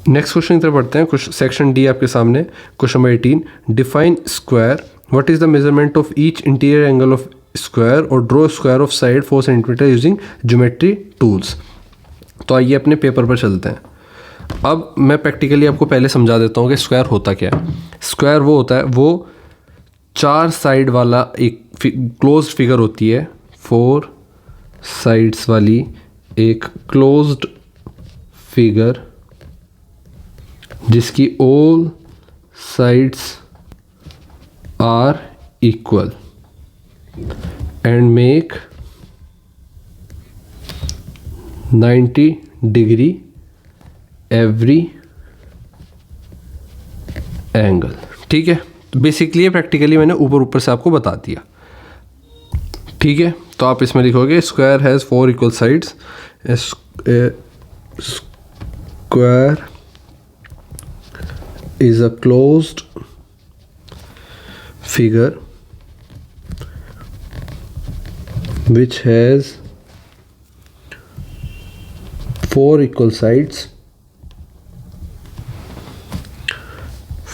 नेक्स्ट क्वेश्चन की तरफ बढ़ते हैं। कुछ सेक्शन डी आपके सामने। Question number 18, define square, what is the measurement of each interior angle of square और draw square of side 4 centimetre using geometry tools. तो आइए अपने पेपर पर चलते हैं। अब मैं प्रैक्टिकली आपको पहले समझा देता हूँ कि स्क्वायर होता क्या है। स्क्वायर वो होता है, वो 4 साइड वाला एक क्लोज्ड फिगर होती है। 4 साइड्स वाली एक क्लोज्ड फिगर जिसकी all sides are equal and make 90 degree every angle. ठीक है, तो बेसिकली ये प्रैक्टिकली मैंने ऊपर से आपको बता दिया। ठीक है, तो आप इसमें लिखोगे square has 4 equal sides. Square is a closed figure which has 4 equal sides,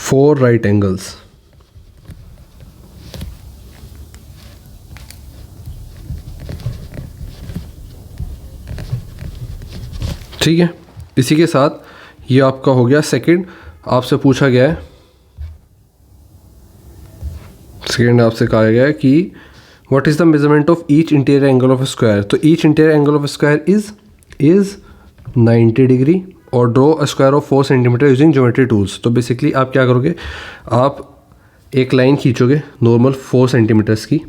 4 right angles। ठीक है, इसी के साथ ये आपका हो गया सेकंड। आपसे पूछा गया है, सेकेंड आपसे कहा गया है कि what is the measurement of each interior angle of square. तो each interior angle of square is 90 degree और draw a square of 4 centimetre using geometry tools. तो बेसिकली आप क्या करोगे, आप एक लाइन खींचोगे नॉर्मल 4 सेंटीमीटर्स की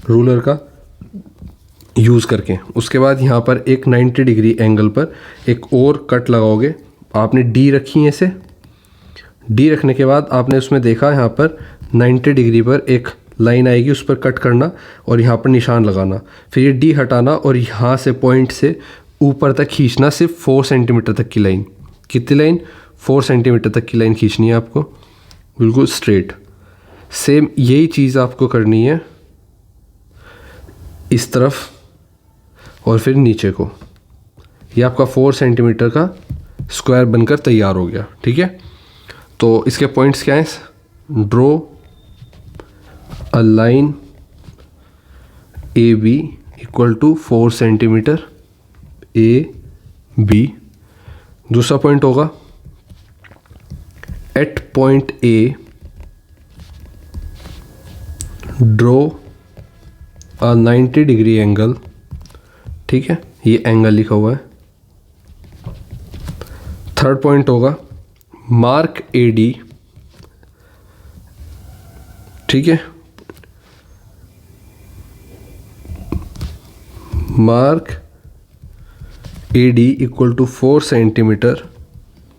रूलर का यूज़ करके। उसके बाद यहाँ पर एक 90 डिग्री एंगल पर एक और कट लगाओगे। आपने डी रखी है, इसे डी रखने के बाद आपने उसमें देखा यहाँ पर 90 डिग्री पर एक लाइन आएगी, उस पर कट करना और यहाँ पर निशान लगाना। फिर ये डी हटाना और यहाँ से पॉइंट से ऊपर तक खींचना, सिर्फ 4 सेंटीमीटर तक की लाइन। कितनी लाइन? 4 सेंटीमीटर तक की लाइन खींचनी है आपको, बिल्कुल स्ट्रेट। सेम यही चीज़ आपको करनी है इस तरफ और फिर नीचे को। ये आपका 4 सेंटीमीटर का स्क्वायर बनकर तैयार हो गया। ठीक है, तो इसके पॉइंट्स क्या हैं? Draw a line A B equal to 4 centimetre A B. दूसरा पॉइंट होगा at point A draw a 90 degree angle. ठीक है, ये एंगल लिखा हुआ है। थर्ड पॉइंट होगा मार्क ए डी। ठीक है, mark A D equal to 4 centimetre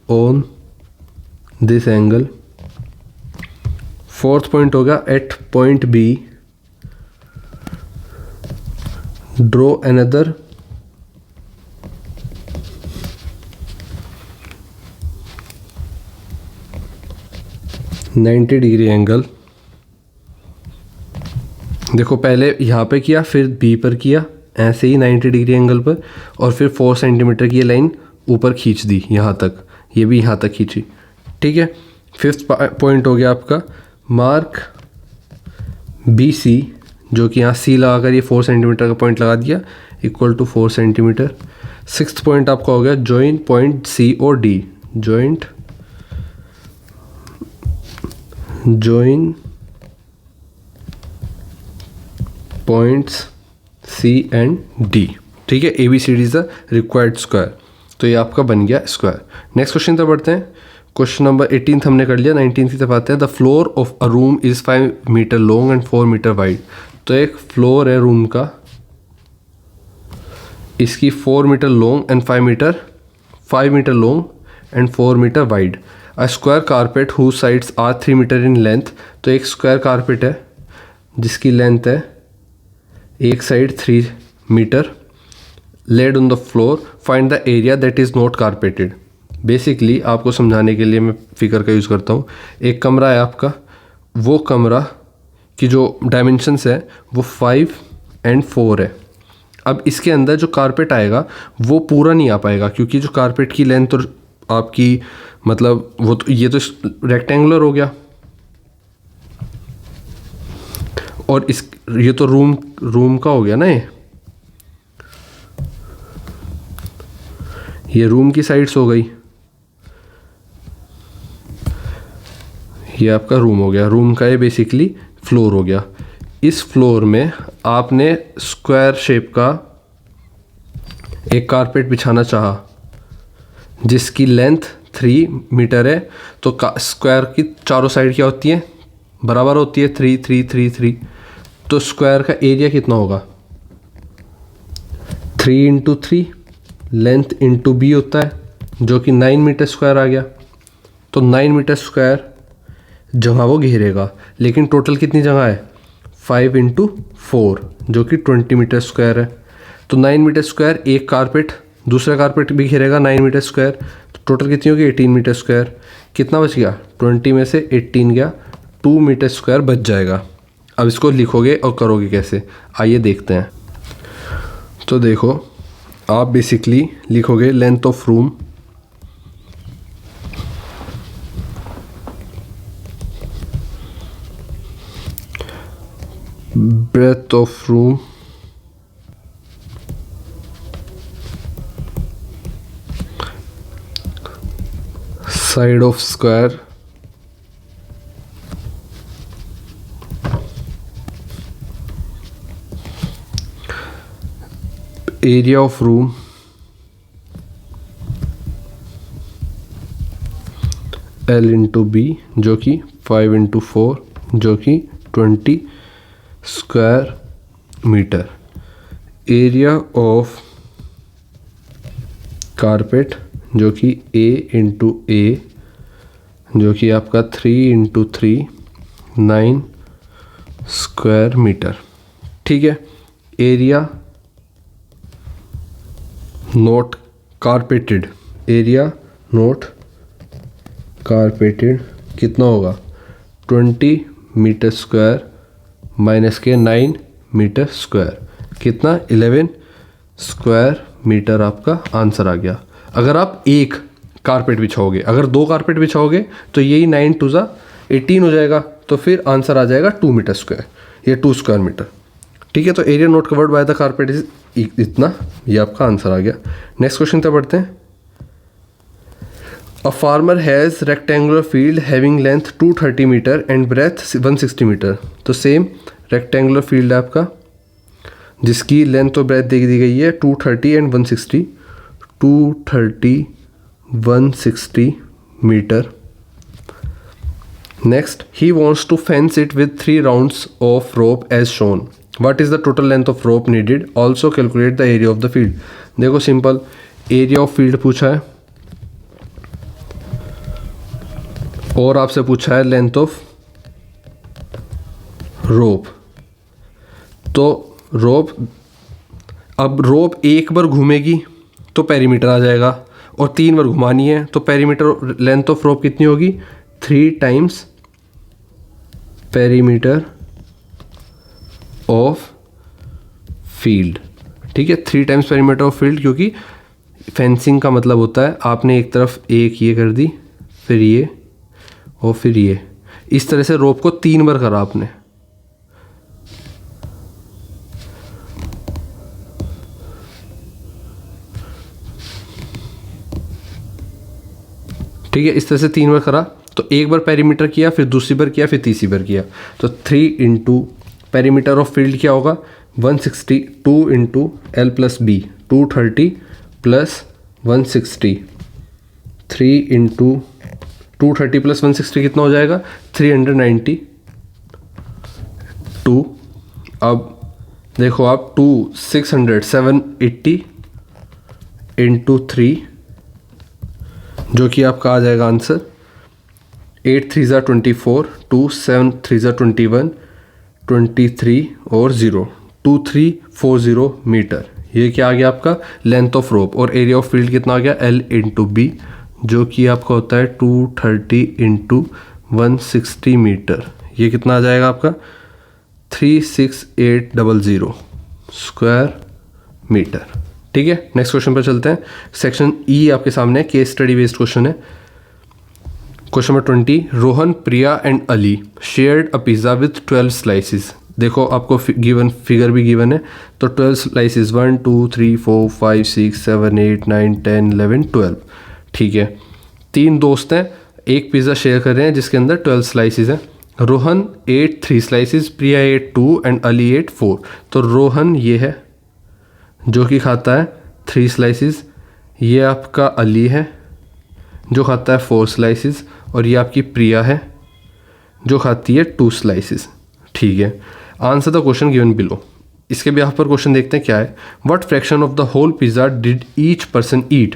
on this angle. Fourth point होगा at point B draw another 90 degree angle. देखो पहले यहाँ पे किया, फिर बी पर किया, ऐसे ही 90 डिग्री एंगल पर, और फिर 4 सेंटीमीटर की ये लाइन ऊपर खींच दी यहाँ तक, ये भी यहाँ तक खींची। ठीक है, फिफ्थ पॉइंट हो गया आपका मार्क BC, जो कि यहाँ C लगाकर ये 4 सेंटीमीटर का पॉइंट लगा दिया, equal to 4 centimetre. Sixth point आपका हो गया जॉइन पॉइंट C और D, join points C and D। ठीक है, ABCD is the required square. तो ये आपका बन गया स्क्वायर। नेक्स्ट क्वेश्चन तक बढ़ते हैं। क्वेश्चन नंबर 18 हमने कर लिया, 19 की तरफ आते हैं। The floor of a room is 5 metre long and 4 metre wide. तो एक फ्लोर है रूम का, इसकी 4 metre long and 5 metre long and 4 metre wide. A square carpet whose sides are 3 metre in length. तो एक स्क्वायर कारपेट है जिसकी length है एक side 3 metre, laid on the floor, find the area that is not carpeted. Basically आपको समझाने के लिए मैं फिगर का यूज़ करता हूँ। एक कमरा है आपका, वो कमरा की जो डायमेंशंस है वो 5 एंड 4 है। अब इसके अंदर जो कारपेट आएगा वो पूरा नहीं आ पाएगा, क्योंकि जो कारपेट की लेंथ और आपकी मतलब वो तो ये तो रेक्टेंगुलर हो गया, और इस ये तो रूम का हो गया ना, ये रूम की साइड्स हो गई, ये आपका रूम हो गया, रूम का ये बेसिकली फ्लोर हो गया। इस फ्लोर में आपने स्क्वायर शेप का एक कारपेट बिछाना चाहा जिसकी लेंथ 3 मीटर है। तो स्क्वायर की चारों साइड क्या होती है, बराबर होती है, 3 3 3 3। तो स्क्वायर का एरिया कितना होगा, 3 इंटू 3, लेंथ इंटू B होता है, जो कि 9 मीटर स्क्वायर आ गया। तो 9 मीटर स्क्वायर जगह वो घेरेगा, लेकिन टोटल कितनी जगह है, 5 इंटू 4, जो कि 20 मीटर स्क्वायर है। तो 9 मीटर स्क्वायर एक कारपेट, दूसरा कारपेट भी घेरेगा 9 मीटर स्क्वायर, तो टोटल कितनी होगी, 18 मीटर स्क्वायर। कितना बच गया, 20 में से 18 गया, 2 मीटर स्क्वायर बच जाएगा। अब इसको लिखोगे और करोगे कैसे, आइए देखते हैं। तो देखो, आप बेसिकली लिखोगे length of room breadth of room side of square area of room L into B, जो कि 5 इंटू 4, जो कि 20 square metre. Area of carpet, जो कि A इंटू A, जो कि आपका 3 इंटू 3, 9 स्क्वायर मीटर। ठीक है, area not carpeted, area not carpeted कितना होगा, 20 मीटर स्क्वायर माइनस के 9 मीटर स्क्वायर, कितना 11 स्क्वायर मीटर आपका आंसर आ गया। अगर आप एक कारपेट बिछाओगे, अगर 2 कारपेट बिछाओगे तो यही 9 2 ज़ा 18 हो जाएगा, तो फिर आंसर आ जाएगा 2 मीटर स्क्वायर, ये 2 स्क्वायर मीटर। ठीक है, तो area not covered by the carpet is इतना, ये आपका आंसर आ गया। नेक्स्ट क्वेश्चन तक बढ़ते हैं। A farmer has rectangular field having length 230 metre and breadth 160 metre. तो सेम रेक्टेंगुलर फील्ड है आपका, जिसकी लेंथ और ब्रेथ दे दी गई है 230 and 160, 230 160 metre. Next, he wants to fence it with 3 rounds of rope as shown. What is the total length of rope needed? Also calculate the area of the field. देखो simple, area of field पूछा है और आपसे पूछा है length of rope. तो रोप, अब रोप एक बार घूमेगी तो पेरीमीटर आ जाएगा, और 3 बार घुमानी है तो पेरीमीटर, लेंथ ऑफ रोप कितनी होगी, 3 टाइम्स पेरीमीटर ऑफ फील्ड। ठीक है, 3 टाइम्स पेरीमीटर ऑफ फील्ड, क्योंकि फेंसिंग का मतलब होता है आपने एक तरफ एक ये कर दी, फिर ये और फिर ये, इस तरह से रोप को 3 बार करा आपने। ठीक है, इस तरह से 3 बार करा, तो एक बार पेरीमीटर किया, फिर दूसरी बार किया, फिर तीसरी बार किया, तो 3 इंटू पेरीमीटर ऑफ फील्ड क्या होगा 160, 2 into L plus B 230 plus 160, 3 into 230 plus 160 कितना हो जाएगा 392। अब देखो आप 2 600 780 इंटू 3, जो कि आपका आ जाएगा आंसर 8 3 ज़ा 24, 2 7 3 ज़ा 21, 23 और 0 2340 मीटर। ये क्या आ गया आपका लेंथ ऑफ रोप, और एरिया ऑफ फील्ड कितना आ गया L इंटू बी, जो कि आपका होता है 230 इंटू 160 मीटर। ये कितना आ जाएगा आपका 36800 स्क्वायर मीटर। ठीक है, नेक्स्ट क्वेश्चन पर चलते हैं। सेक्शन ई आपके सामने केस स्टडी बेस्ड क्वेश्चन है। Question number 20, Rohan, Priya and Ali shared a pizza with 12 slices. देखो आपको गिवन फिगर भी गिवन है, तो 12 स्लाइसिस 1 2 3 4 5 6 7 8 9 10 11 12। ठीक है, 3 दोस्त हैं, एक पिज़्ज़ा शेयर कर रहे हैं जिसके अंदर 12 स्लाइसिस हैं। Rohan ate 3 slices, Priya ate 2 and Ali ate 4। तो रोहन ये है जो कि खाता है 3 स्लाइसिस, ये आपका अली है जो खाता है 4 स्लाइसिस, और ये आपकी प्रिया है जो खाती है 2 स्लाइसिस। ठीक है, answer the question given below. इसके भी यहाँ पर क्वेश्चन देखते हैं क्या है। What fraction of the whole pizza did each person eat.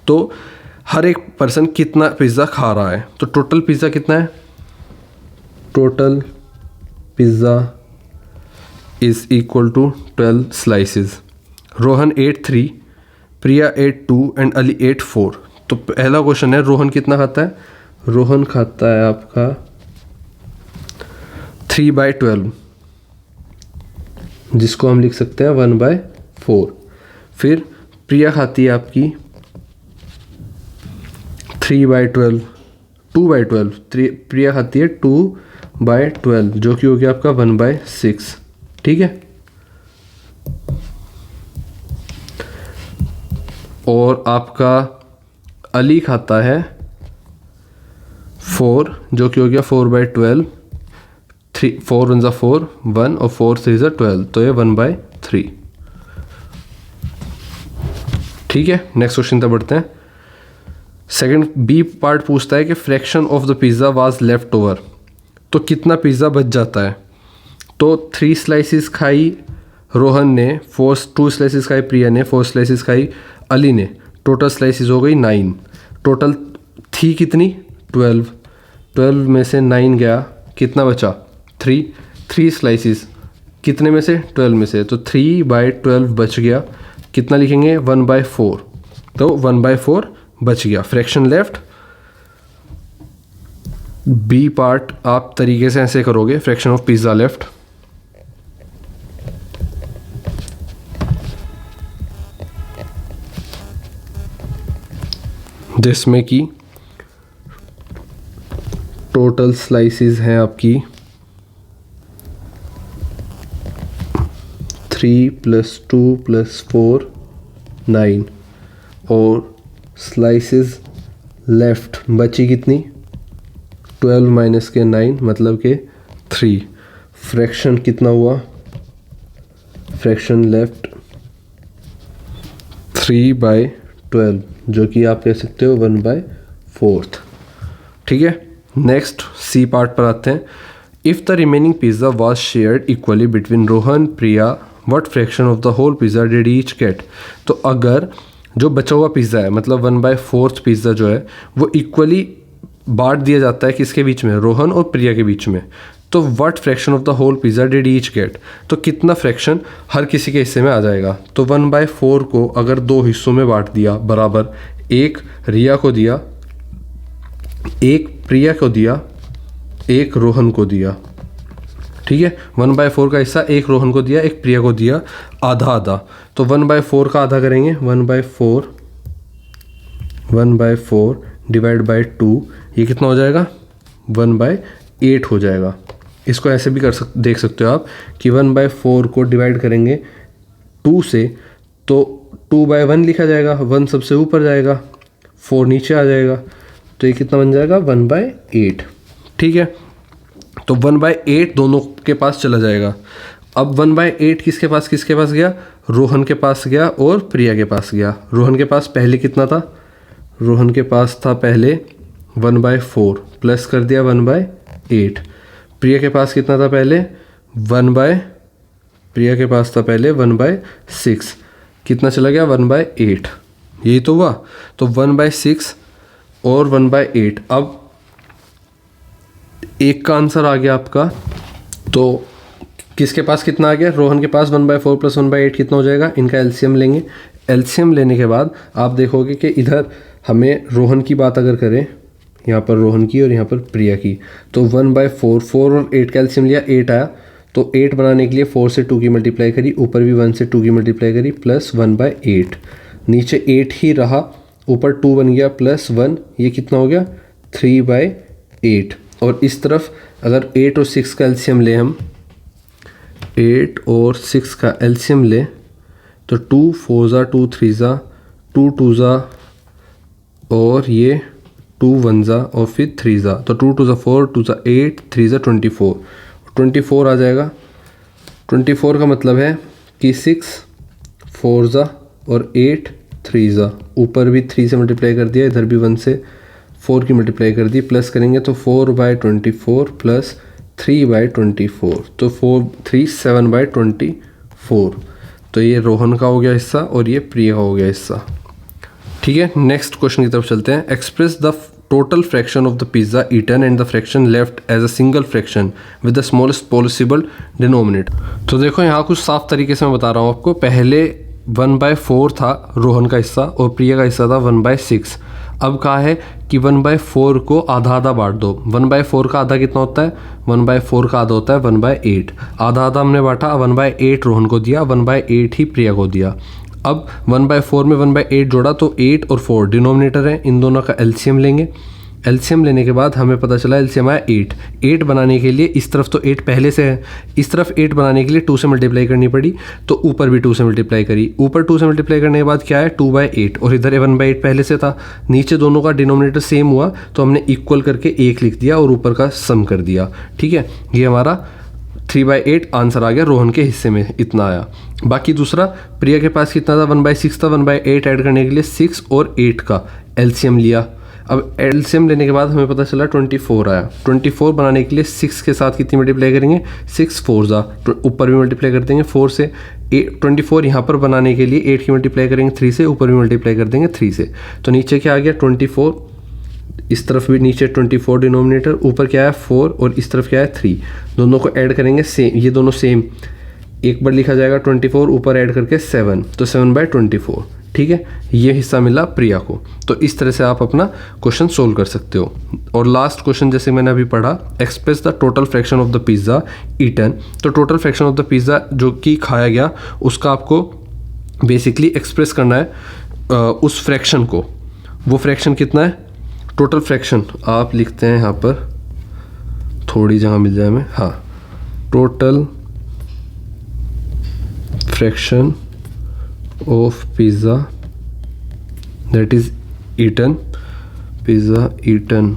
तो हर एक पर्सन कितना पिज़्ज़ा खा रहा है, तो टोटल पिज़्ज़ा कितना है, total pizza is equal to 12 slices. Rohan ate 3, Priya ate 2 and Ali ate 4। तो पहला क्वेश्चन है रोहन कितना खाता है, रोहन खाता है आपका 3/12, जिसको हम लिख सकते हैं 1/4। फिर प्रिया खाती है आपकी 3/12, 2/12, प्रिया खाती है 2/12, जो कि हो गया आपका 1/6। ठीक है, और आपका अली खाता है 4, जो कि हो गया 4/12, 4 1 4 1 और 4 3 12, तो ये 1/3। ठीक है, नेक्स्ट क्वेश्चन तक बढ़ते हैं। सेकंड बी पार्ट पूछता है कि fraction of the pizza was left over. तो कितना पिज़्ज़ा बच जाता है, तो 3 स्लाइसिस खाई रोहन ने, 2 स्लाइसिस खाई प्रिया ने, 4 स्लाइसिस खाई अली ने, टोटल स्लाइसिस हो गई 9। टोटल थी कितनी 12 में से 9 गया, कितना बचा 3 स्लाइसिस कितने में से 12 में से, तो 3/12 बच गया, कितना लिखेंगे 1/4, तो 1/4 बच गया। Fraction left. बी पार्ट आप तरीके से ऐसे करोगे, फ्रैक्शन ऑफ पिज़्ज़ा लेफ्ट, जिसमें कि टोटल स्लाइसिस हैं आपकी 3 + 2 + 4 9, और स्लाइसिस लेफ्ट बची कितनी 12 माइनस के 9 मतलब के 3। फ्रैक्शन कितना हुआ, फ्रैक्शन लेफ्ट 3/12, जो कि आप कह सकते हो 1/4। ठीक है, नेक्स्ट सी पार्ट पर आते हैं। If the remaining pizza was shared equally between Rohan Priya, what fraction of the whole pizza did each get. तो अगर जो बचा हुआ पिज़्ज़ा है, मतलब 1/4 पिज़्ज़ा जो है वो इक्वली बांट दिया जाता है किसके बीच में, रोहन और प्रिया के बीच में, तो what fraction of the whole pizza did each get. तो कितना फ्रैक्शन हर किसी के हिस्से में आ जाएगा। तो 1/4 को अगर 2 हिस्सों में बांट दिया बराबर, एक रिया को दिया, एक प्रिया को दिया, एक रोहन को दिया, ठीक है। 1/4 का हिस्सा एक रोहन को दिया, एक प्रिया को दिया, आधा आधा। तो 1/4 का आधा करेंगे, 1/4 डिवाइड बाई 2, ये कितना हो जाएगा 1/8 हो जाएगा। इसको ऐसे भी देख सकते हो आप कि 1/4 को डिवाइड करेंगे 2 से तो 2/1 लिखा जाएगा, 1 सबसे ऊपर जाएगा, 4 नीचे आ जाएगा, तो ये कितना बन जाएगा 1/8। ठीक है, तो 1/8 दोनों के पास चला जाएगा। अब 1/8 किसके पास गया, रोहन के पास गया और प्रिया के पास गया। रोहन के पास पहले कितना था, रोहन के पास था पहले 1/4 प्लस कर दिया 1/8। प्रिया के पास कितना था पहले, प्रिया के पास था पहले 1/6, कितना चला गया 1/8, यही तो हुआ। तो 1/6 और 1/8, अब एक का आंसर आ गया आपका। तो किसके पास कितना आ गया, रोहन के पास 1/4 प्लस 1/8 कितना हो जाएगा, इनका एलसीएम लेंगे। एलसीएम लेने के बाद आप देखोगे कि इधर हमें रोहन की बात अगर करें, यहाँ पर रोहन की और यहाँ पर प्रिया की, तो 1/4, 4 और 8 का एलसीएम लिया, 8 आया। तो 8 बनाने के लिए 4 से 2 की मल्टीप्लाई करी, ऊपर भी 1 से 2 की मल्टीप्लाई करी, प्लस 1/8, नीचे 8 ही रहा, ऊपर 2 बन गया प्लस 1, ये कितना हो गया 3/8। और इस तरफ अगर 8 और 6 का एलसीएम ले, हम 8 और 6 का एलसीएम ले तो 2 4 ज़ा 2 3 ज़ा 2 2 ज़ा और ये 2 1 ज़ा और फिर 3 ज़ा, तो 2 2 ज़ा 4, 2 ज़ा 8, 3 ज़ा 24 आ जाएगा। 24 का मतलब है कि 6 4 ज़ा और 8 3 ज़ा, ऊपर भी 3 से मल्टीप्लाई कर दिया, इधर भी 1 से 4 की मल्टीप्लाई कर दी, प्लस करेंगे तो 4/24 प्लस 3/24, तो 7/24। तो ये रोहन का हो गया हिस्सा और ये प्रिया का हो गया हिस्सा। ठीक है, नेक्स्ट क्वेश्चन की तरफ चलते हैं। Express the total fraction of the pizza eaten and the fraction left as a single fraction with the smallest possible denominator. तो देखो यहाँ कुछ साफ तरीके से मैं बता रहा हूँ आपको। पहले 1/4 था रोहन का हिस्सा और प्रिया का हिस्सा था 1/6। अब कहा है कि 1/4 को आधा आधा बांट दो। 1/4 का आधा कितना होता है, 1/4 का आधा होता है 1/8। आधा आधा हमने बांटा, 1/8 रोहन को दिया, 1/8 ही प्रिया को दिया। अब 1/4 में 1/8 जोड़ा तो 8 और 4 डिनोमिनेटर है, इन दोनों का एलसीएम लेंगे। एलसीएम लेने के बाद हमें पता चला एलसीएम आया 8। 8 बनाने के लिए इस तरफ तो 8 पहले से है, इस तरफ 8 बनाने के लिए 2 से मल्टीप्लाई करनी पड़ी, तो ऊपर भी 2 से मल्टीप्लाई करी। ऊपर 2 से मल्टीप्लाई करने के बाद क्या है 2/8 और इधर 1/8 पहले से था। नीचे दोनों का डिनोमिनेटर सेम हुआ तो हमने इक्वल करके 1 लिख दिया और ऊपर का सम कर दिया। ठीक है, ये हमारा 3/8 आंसर आ गया, रोहन के हिस्से में इतना आया। बाकी दूसरा प्रिया के पास कितना था 1/6 था, 1/8 ऐड करने के लिए 6 और 8 का एलसीएम लिया। अब एलसीएम लेने के बाद हमें पता चला 24 आया। 24 बनाने के लिए 6 के साथ कितनी मल्टीप्लाई करेंगे, 6 4 ज़ा, ऊपर भी मल्टीप्लाई कर देंगे 4 से। 24 यहाँ पर बनाने के लिए 8 की मल्टीप्लाई करेंगे 3 से, ऊपर भी मल्टीप्लाई कर देंगे 3 से, तो नीचे क्या आ गया 24। इस तरफ भी नीचे 24 डिनोमिनेटर, ऊपर क्या है 4 और इस तरफ क्या है 3। दोनों को ऐड करेंगे सेम, ये दोनों सेम, एक बार लिखा जाएगा 24, ऊपर ऐड करके 7, तो 7/24। ठीक है, ये हिस्सा मिला प्रिया को। तो इस तरह से आप अपना क्वेश्चन सोल्व कर सकते हो। और लास्ट क्वेश्चन जैसे मैंने अभी पढ़ा, express the total fraction of the pizza eaten. तो total fraction of the pizza जो कि खाया गया उसका आपको बेसिकली एक्सप्रेस करना है उस फ्रैक्शन को। वो फ्रैक्शन कितना है, टोटल फ्रैक्शन आप लिखते हैं यहाँ पर, थोड़ी जगह मिल जाए हमें, हाँ, total fraction of pizza that is eaten, pizza eaten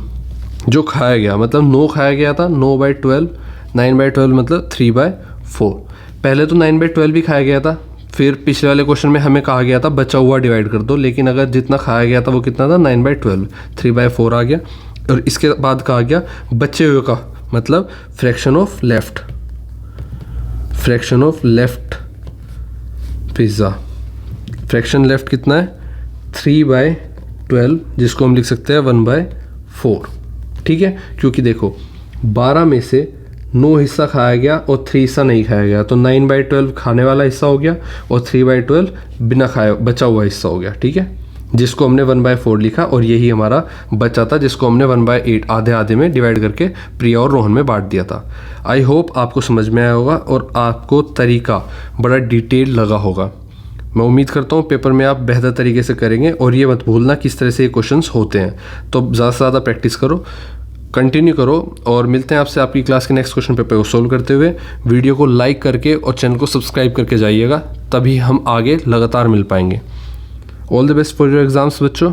जो खाया गया, मतलब 9 खाया गया था, 9/12, 9/12 मतलब 3/4। पहले तो 9/12 भी खाया गया था, फिर पिछले वाले क्वेश्चन में हमें कहा गया था बचा हुआ डिवाइड कर दो, लेकिन अगर जितना खाया गया था वो कितना था 9/12, 3/4 आ गया। और इसके बाद कहा गया बचे हुए का मतलब fraction of left, fraction of left pizza. Fraction left कितना है 3/12, जिसको हम लिख सकते हैं 1/4। ठीक है, क्योंकि देखो 12 में से 9 हिस्सा खाया गया और 3 हिस्सा नहीं खाया गया, तो 9/12 खाने वाला हिस्सा हो गया और 3/12 बिना खाया बचा हुआ हिस्सा हो गया। ठीक है, जिसको हमने 1/4 लिखा और यही हमारा बचा था जिसको हमने 1/8 आधे आधे में डिवाइड करके प्रिया और रोहन में बांट दिया था। आई होप आपको समझ में आया होगा और आपको तरीका बड़ा डिटेल लगा होगा। मैं उम्मीद करता हूँ पेपर में आप बेहतर तरीके से करेंगे और ये मत भूलना किस तरह से ये क्वेश्चंस होते हैं। तो ज़्यादा से ज़्यादा प्रैक्टिस करो, कंटिन्यू करो और मिलते हैं आपसे आपकी क्लास के नेक्स्ट क्वेश्चन पेपर को सोल्व करते हुए। वीडियो को लाइक करके और चैनल को सब्सक्राइब करके जाइएगा, तभी हम आगे लगातार मिल पाएंगे। All the best for your exams बच्चों,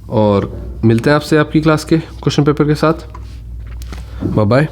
और मिलते हैं आपसे आपकी क्लास के क्वेश्चन पेपर के साथ। Bye bye.